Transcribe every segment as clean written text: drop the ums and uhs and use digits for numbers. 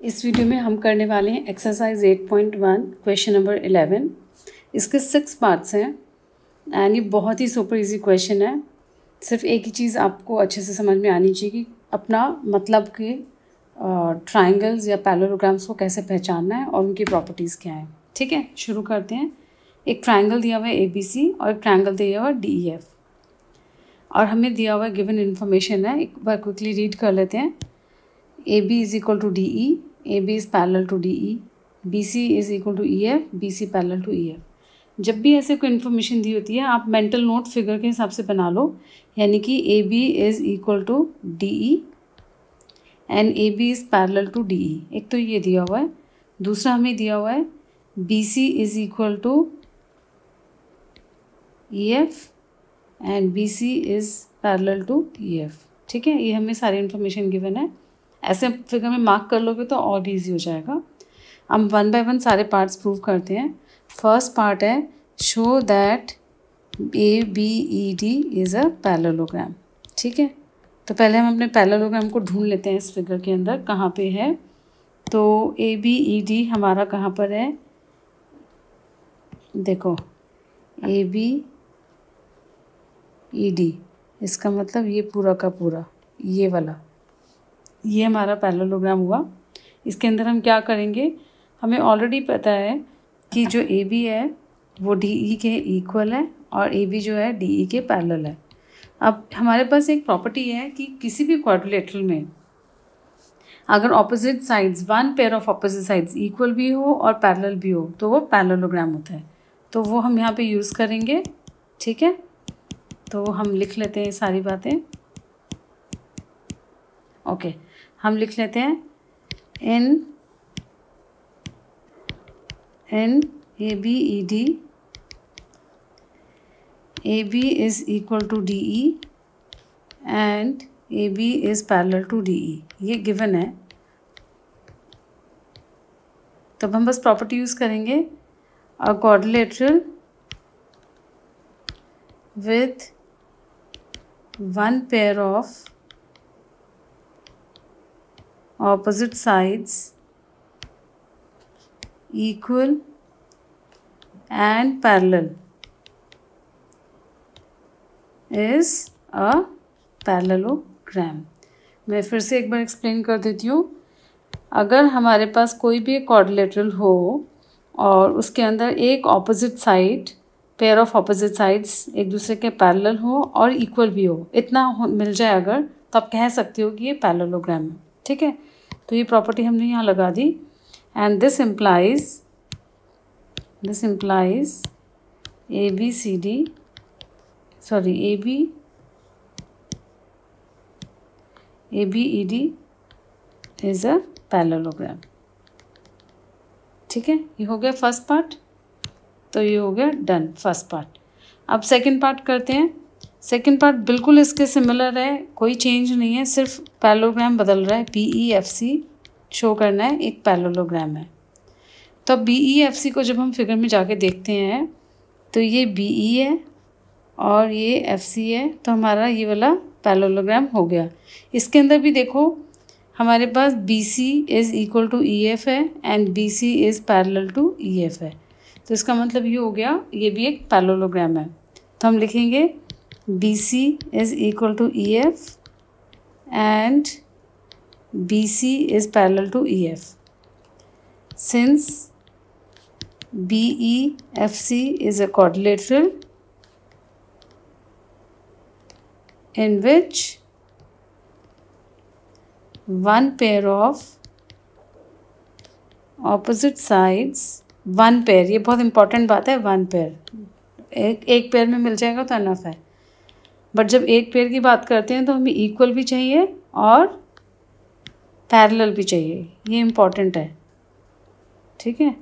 इस वीडियो में हम करने वाले हैं एक्सरसाइज 8.1 क्वेश्चन नंबर 11। इसके 6 पार्ट्स हैं एंड ये बहुत ही सुपर इजी क्वेश्चन है। सिर्फ एक ही चीज़ आपको अच्छे से समझ में आनी चाहिए कि अपना मतलब के ट्राइंगल्स या पैरेललोग्राम्स को कैसे पहचानना है और उनकी प्रॉपर्टीज़ क्या हैं। ठीक है, शुरू करते हैं। एक ट्राइंगल दिया हुआ है ABC और एक ट्राइंगल दिया हुआ है DEF और हमें दिया हुआ है गिवन इन्फॉर्मेशन है। एक बार क्विकली रीड कर लेते हैं। AB is equal to DE, AB is parallel to DE, BC is equal to EF, BC parallel to EF। जब भी ऐसे कोई इन्फॉर्मेशन दी होती है आप मेंटल नोट फिगर के हिसाब से बना लो, यानी कि AB is equal to DE and AB is parallel to DE। एक तो ये दिया हुआ है। दूसरा हमें दिया हुआ है BC is equal to EF and BC is parallel to EF। ठीक है, ये हमें सारी इन्फॉर्मेशन गिवन है। ऐसे फिगर में मार्क कर लोगे तो और भी ईजी हो जाएगा। हम 1 बाय 1 सारे पार्ट्स प्रूव करते हैं। फर्स्ट पार्ट है show that ABED is a parallelogram. ठीक है, तो पहले हम अपने पैरेललोग्राम को ढूंढ लेते हैं इस फिगर के अंदर कहाँ पे है। तो ABED हमारा कहाँ पर है, देखो ABED, इसका मतलब ये पूरा का पूरा ये वाला, ये हमारा पैरेललोग्राम हुआ। इसके अंदर हम क्या करेंगे, हमें ऑलरेडी पता है कि जो AB है वो DE के इक्वल है और AB जो है DE के पैरेलल है। अब हमारे पास एक प्रॉपर्टी है कि किसी भी क्वाड्रिलेटरल में अगर opposite sides, one pair of opposite sides equal भी हो और पैरेलल भी हो तो वो पैरेललोग्राम होता है। तो वो हम यहाँ पे यूज़ करेंगे। ठीक है, तो हम लिख लेते हैं सारी बातें। ओके, हम लिख लेते हैं इन ABED AB is equal to DE and AB is parallel to DE। ये गिवन है। तब हम बस प्रॉपर्टी यूज़ करेंगे। अ quadrilateral with one pair of opposite sides equal and parallel is a parallelogram। मैं फिर से एक बार एक्सप्लेन कर देती हूँ। अगर हमारे पास कोई भी क्वाड्रिलेटरल हो और उसके अंदर एक opposite side, pair of opposite sides एक दूसरे के पैरेलल हो और इक्वल भी हो, इतना मिल जाए अगर, तो आप कह सकते हो कि ये पैरेललोग्राम है। ठीक है, तो ये प्रॉपर्टी हमने यहाँ लगा दी and this implies ABED is a parallelogram. ठीक है, ये हो गया फर्स्ट पार्ट। तो ये हो गया डन फर्स्ट पार्ट। अब सेकंड पार्ट करते हैं। सेकंड पार्ट बिल्कुल इसके सिमिलर है, कोई चेंज नहीं है, सिर्फ पैरेललोग्राम बदल रहा है। BEFC शो करना है, एक पैरेललोग्राम है। तो BEFC को जब हम फिगर में जाके देखते हैं तो ये BE है और ये FC है, तो हमारा ये वाला पैरेललोग्राम हो गया। इसके अंदर भी देखो हमारे पास BC is equal to EF है and BC is parallel to EF है। तो इसका मतलब ये हो गया ये भी एक पैरेललोग्राम है। तो हम लिखेंगे BC is equal to EF and BC is parallel to EF। Since BEFC is a quadrilateral in which one pair of opposite sides, one pair, ये बहुत इंपॉर्टेंट बात है, वन पेयर, एक पेयर में मिल जाएगा तो अनफ है। बट जब एक पेयर की बात करते हैं तो हमें इक्वल भी चाहिए और पैरेलल भी चाहिए, ये इम्पॉर्टेंट है। ठीक है,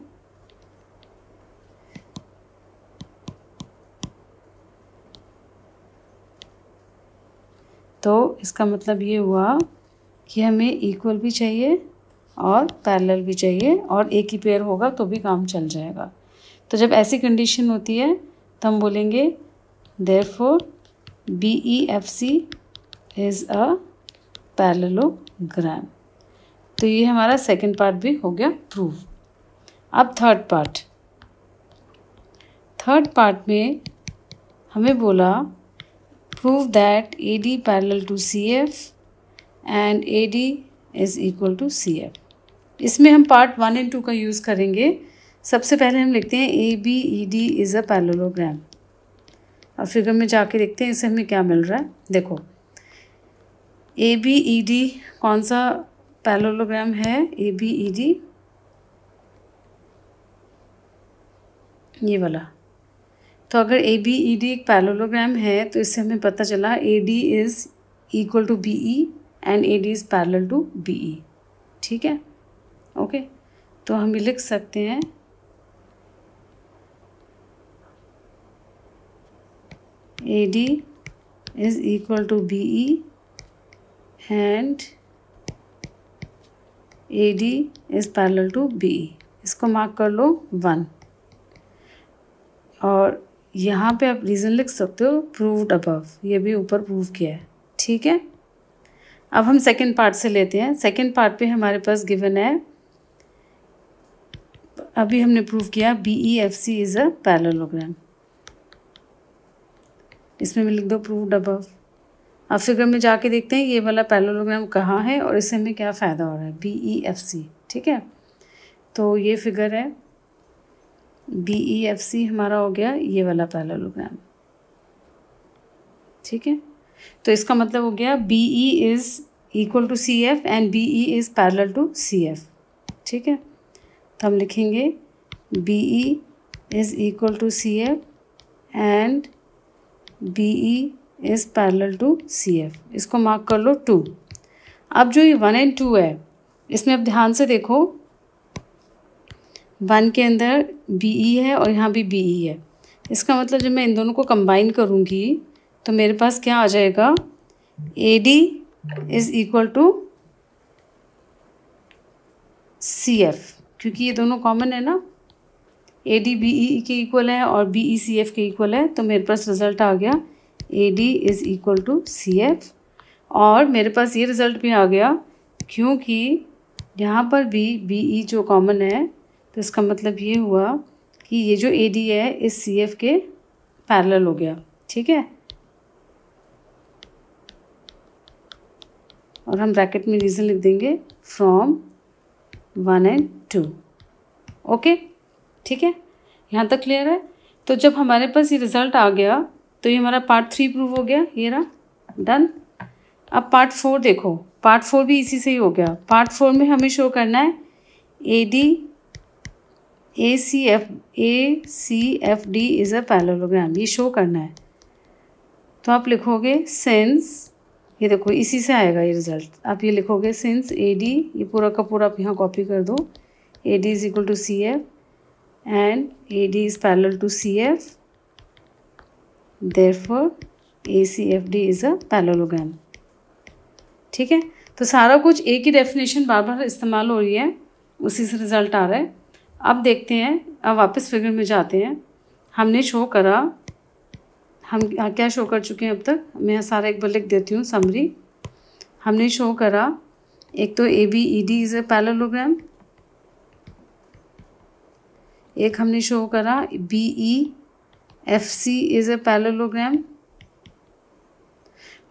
तो इसका मतलब ये हुआ कि हमें इक्वल भी चाहिए और पैरेलल भी चाहिए और एक ही पेयर होगा तो भी काम चल जाएगा। तो जब ऐसी कंडीशन होती है तो हम बोलेंगे therefore BEFC is a parallelogram. तो ये हमारा सेकंड पार्ट भी हो गया प्रूव। अब थर्ड पार्ट में हमें बोला prove that AD parallel to CF and AD is equal to CF। इसमें हम पार्ट 1 एंड 2 का यूज़ करेंगे। सबसे पहले हम लिखते हैं ABED इज़ अ पैरेललोग्राम। अब फिगर में जाके देखते हैं इससे हमें क्या मिल रहा है। देखो ABED कौन सा पैरेललोग्राम है? ABED ये वाला। तो अगर ABED एक पैरेललोग्राम है तो इससे हमें पता चला AD is equal to BE and AD is parallel to BE। ठीक है, ओके। तो हम लिख सकते हैं AD is equal to BE and AD is parallel to BE। इसको मार्क कर लो 1। और यहाँ पे आप रीज़न लिख सकते हो प्रूव्ड अबव, ये भी ऊपर प्रूव किया है। ठीक है, अब हम सेकंड पार्ट से लेते हैं। सेकंड पार्ट पे हमारे पास गिवन है, अभी हमने प्रूव किया BEFC इज़ अ पैरेललोग्राम। इसमें भी लिख दो प्रूव्ड अबव। अब फिगर में जाके देखते हैं ये वाला पैरेललोग्राम कहाँ है और इससे हमें क्या फ़ायदा हो रहा है। BEFC, ठीक है। तो ये फिगर है, BEFC हमारा हो गया ये वाला पैरेललोग्राम। ठीक है, तो इसका मतलब हो गया BE is equal to CF and BE is parallel to CF। ठीक है, तो हम लिखेंगे BE is equal to CF and BE is parallel to CF। इसको मार्क कर लो 2। अब जो ये 1 एंड 2 है इसमें अब ध्यान से देखो, 1 के अंदर BE है और यहाँ भी BE है। इसका मतलब जब मैं इन दोनों को कंबाइन करूँगी तो मेरे पास क्या आ जाएगा, AD is equal to CF, क्योंकि ये दोनों कॉमन है ना। AD BE के इक्वल है और BE CF के इक्वल है, तो मेरे पास रिज़ल्ट आ गया AD is equal to CF। और मेरे पास ये रिज़ल्ट भी आ गया क्योंकि यहाँ पर भी BE जो कॉमन है, तो इसका मतलब ये हुआ कि ये जो AD है इस CF के पैरेलल हो गया। ठीक है, और हम ब्रैकेट में रीज़न लिख देंगे फ्रॉम 1 एंड 2। ओके, ठीक है, यहाँ तक क्लियर है। तो जब हमारे पास ये रिज़ल्ट आ गया तो ये हमारा पार्ट 3 प्रूव हो गया, ये रहा, डन। अब पार्ट 4 देखो, पार्ट 4 भी इसी से ही हो गया। पार्ट 4 में हमें शो करना है AD ACFD is a parallelogram, ये शो करना है। तो आप लिखोगे सिंस, ये देखो इसी से आएगा ये रिज़ल्ट। आप ये लिखोगे सिंस AD, ये पूरा का पूरा आप यहाँ कॉपी कर दो, AD is equal to CF and AD is parallel to CF, therefore ACFD is a parallelogram. ठीक है, तो सारा कुछ एक ही डेफिनेशन बार बार इस्तेमाल हो रही है, उसी से रिज़ल्ट आ रहा है। अब देखते हैं, अब वापस फिगर में जाते हैं। हमने शो करा, हम क्या शो कर चुके हैं अब तक, मैं सारा एक बार लिख देती हूँ समरी। हमने शो करा एक तो ABED इज़ अ पैरेललोग्राम, एक हमने शो करा BEFC इज़ अ पैरेललोग्राम,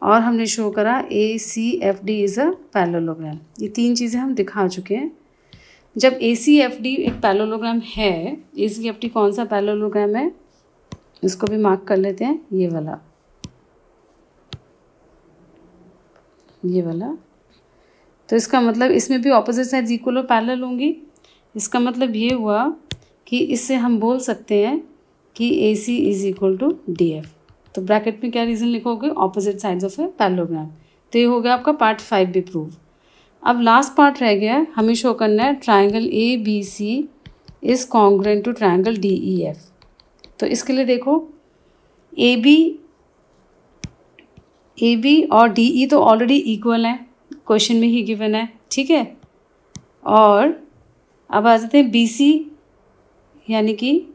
और हमने शो करा ACFD इज़ अ पैरेललोग्राम। ये 3 चीज़ें हम दिखा चुके हैं। जब ACFD एक पैरेललोग्राम है, ACFD कौन सा पैरेललोग्राम है, इसको भी मार्क कर लेते हैं, ये वाला, ये वाला। तो इसका मतलब इसमें भी ऑपोजिट साइड्स इक्वल और पैरेलल होंगी। इसका मतलब ये हुआ कि इससे हम बोल सकते हैं कि AC is equal to DF। तो ब्रैकेट में क्या रीज़न लिखोगे, opposite sides of a parallelogram. तो ये हो गया आपका पार्ट 5 भी प्रूव। अब लास्ट पार्ट रह गया है, हमें शो करना है triangle ABC is congruent to triangle DEF। तो इसके लिए देखो AB और DE तो ऑलरेडी इक्वल है, क्वेश्चन में ही गिवन है। ठीक है, और अब आ जाते हैं BC, यानी कि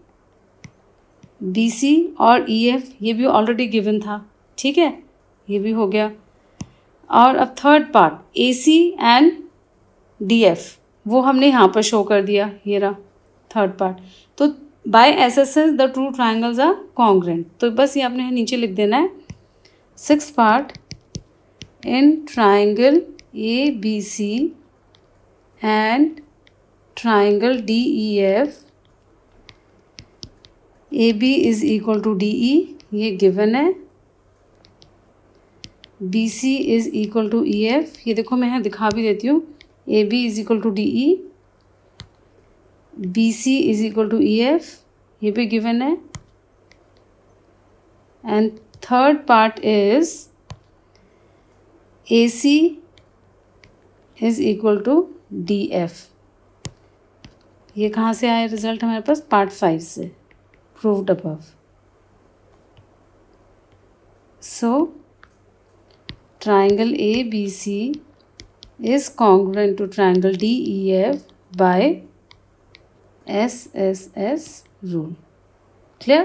BC और EF, ये भी ऑलरेडी गिवन था। ठीक है, ये भी हो गया। और अब third part AC and D F, वो हमने यहाँ पर शो कर दिया, ये रहा थर्ड पार्ट। तो by S S S the true triangles are congruent. तो बस ये आपने नीचे लिख देना है, 6 part in triangle ABC and triangle DEF, AB is equal to DE, ये given है, BC is equal to EF, ये देखो मैं यहाँ दिखा भी देती हूँ, AB is equal to DE, BC is equal to EF, ये भी given है, and third part is AC is equal to DF। ये कहाँ से आया रिजल्ट हमारे पास? पार्ट 5 से, proved above। So triangle ABC is congruent to triangle DEF by SSS rule। Clear?